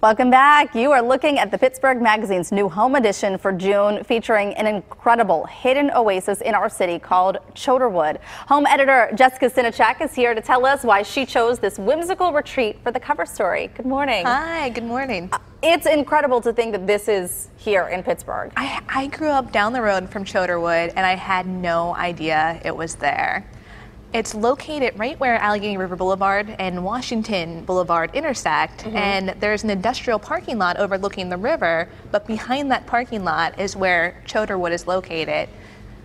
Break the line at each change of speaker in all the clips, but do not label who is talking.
Welcome back. You are looking at the Pittsburgh Magazine's new home edition for June, featuring an incredible hidden oasis in our city called Choderwood. Home editor Jessica Sinichak is here to tell us why she chose this whimsical retreat for the cover story. Good morning.
Hi, good morning.
It's incredible to think that this is here in Pittsburgh.
I grew up down the road from Choderwood and I had no idea it was there. It's located right where Allegheny River Boulevard and Washington Boulevard intersect, and there's an industrial parking lot overlooking the river, but behind that parking lot is where Choderwood is located.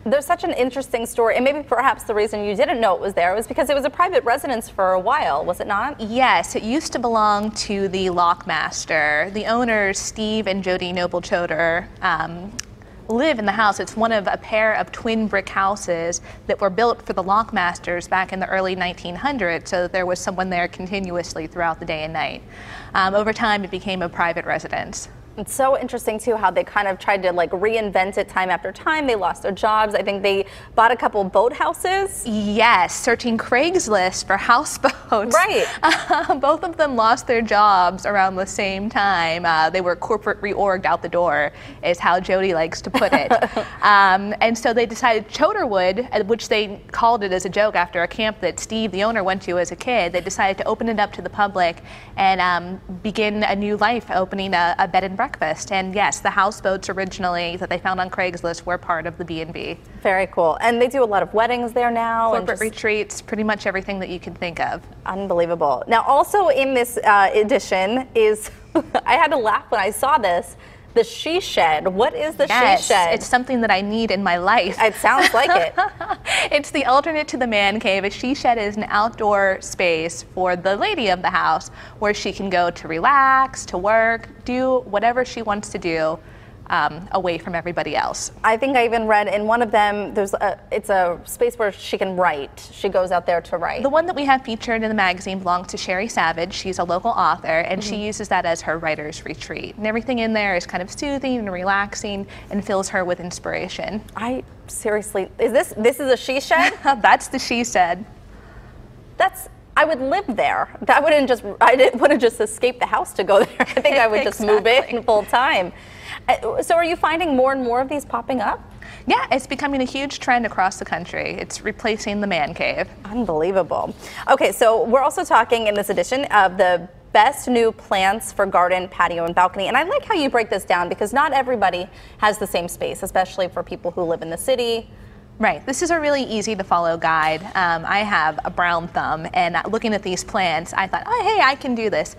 There's such an interesting story, and maybe perhaps the reason you didn't know it was there was because it was a private residence for a while, was it not?
Yes, it used to belong to the lockmaster. The owners, Steve and Jody Noble Choder, live in the house. It's one of a pair of twin brick houses that were built for the lockmasters back in the early 1900s, so that there was someone there continuously throughout the day and night. Over time, it became a private residence.
It's so interesting, too, how they kind of tried to reinvent it time after time. They lost their jobs. I think they bought a couple boathouses.
Yes, searching Craigslist for houseboats.
Right.
Both of them lost their jobs around the same time. They were corporate reorged out the door, is how Jody likes to put it. And so they decided Choderwood, which they called it as a joke after a camp that Steve, the owner, went to as a kid. They decided to open it up to the public and begin a new life, opening a bed and breakfast. And yes, the houseboats originally that they found on Craigslist were part of the B&B.
Very cool. And they do a lot of weddings there now.
Corporate retreats, pretty much everything that you can think of.
Unbelievable. Now, also in this edition is, I had to laugh when I saw this, the she shed. What is the she shed?
It's something that I need in my life.
It sounds like it.
It's the alternate to the man cave. A she shed is an outdoor space for the lady of the house where she can go to relax, to work, do whatever she wants to do. Away from everybody else.
I think I even read in one of them, it's a space where she can write. She goes out there to write.
The one that we have featured in the magazine belongs to Sherry Savage. She's a local author, and she uses that as her writer's retreat. And everything in there is kind of soothing and relaxing and fills her with inspiration.
Seriously, this is a she shed?
That's the she shed.
I would live there. I wouldn't just escape the house to go there. I think I would just move in full time. So are you finding more and more of these popping up?
Yeah, it's becoming a huge trend across the country. It's replacing the man cave.
Unbelievable. Okay, so we're also talking in this edition of the best new plants for garden, patio, and balcony. And I like how you break this down because not everybody has the same space, especially for people who live in the city.
Right. This is a really easy to follow guide. I have a brown thumb, and looking at these plants, I thought, oh, hey, I can do this.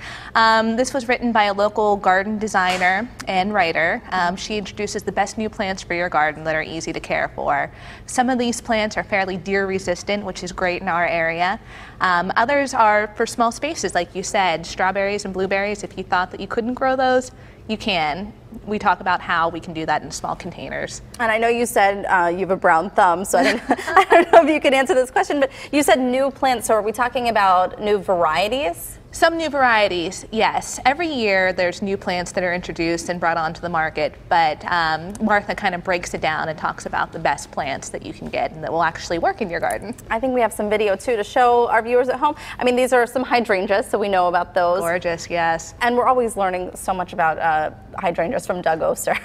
This was written by a local garden designer and writer. She introduces the best new plants for your garden that are easy to care for. Some of these plants are fairly deer resistant, which is great in our area. Others are for small spaces, like you said, strawberries and blueberries. If you thought that you couldn't grow those, you can. We talk about how we can do that in small containers. And
I know you said you have a brown thumb, so I don't know if you can answer this question, but you said new plants, so are we talking about new varieties?
Some new varieties, yes. Every year there's new plants that are introduced and brought onto the market, but Martha kind of breaks it down and talks about the best plants that you can get and that will actually work in your garden.
I think we have some video too to show our viewers at home. I mean, these are some hydrangeas, so we know about those.
Gorgeous, yes.
And we're always learning so much about hydrangeas from Doug Oster.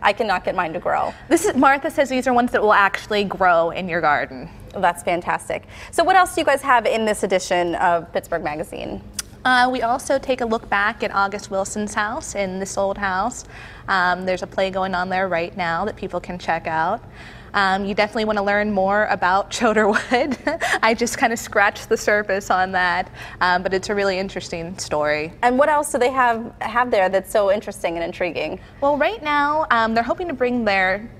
I cannot get mine to grow.
Martha says these are ones that will actually grow in your garden.
That's fantastic. So what else do you guys have in this edition of Pittsburgh Magazine?
We also take a look back at August Wilson's house in this old house. There's a play going on there right now that people can check out. You definitely want to learn more about Choderwood. I just kind of scratched the surface on that, but it's a really interesting story.
And what else do they have there that's so interesting and intriguing?
Well, right now they're hoping to bring their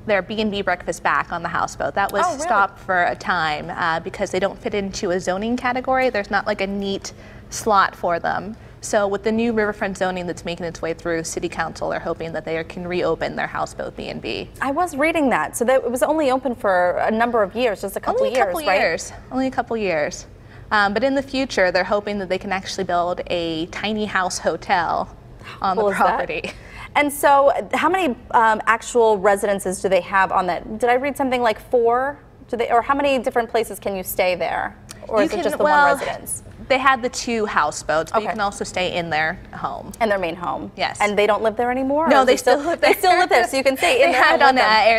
B&B breakfast back on the houseboat. That was stopped for a time because they don't fit into a zoning category. There's not like a neat slot for them. So with the new riverfront zoning that's making its way through City Council, they're hoping that they can reopen their houseboat B&B.
I was reading that. So that it was only open for a number of years, just a couple years, right?
Only a couple years. But in the future, they're hoping that they can actually build a tiny house hotel on the property.
And so how many actual residences do they have on that? Did I read something like 4? Or how many different places can you stay there? Or is it just the one residence?
They had the 2 houseboats, but you
Okay.
can also stay in their home.
In their main home.
Yes.
And they don't live there anymore?
No,
Or
they
is it
still live there.
They still live there, so you can stay in
They
there.
had it on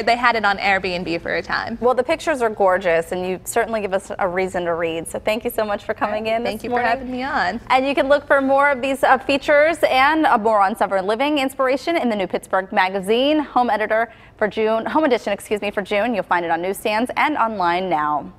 they had it on Airbnb for a time.
Well, the pictures are gorgeous, and you certainly give us a reason to read. So thank you so much for coming in.
Thank
this
you for
morning.
having me on.
And you can look for more of these features and more on summer living inspiration in the new Pittsburgh Magazine, home edition, for June. You'll find it on newsstands and online now.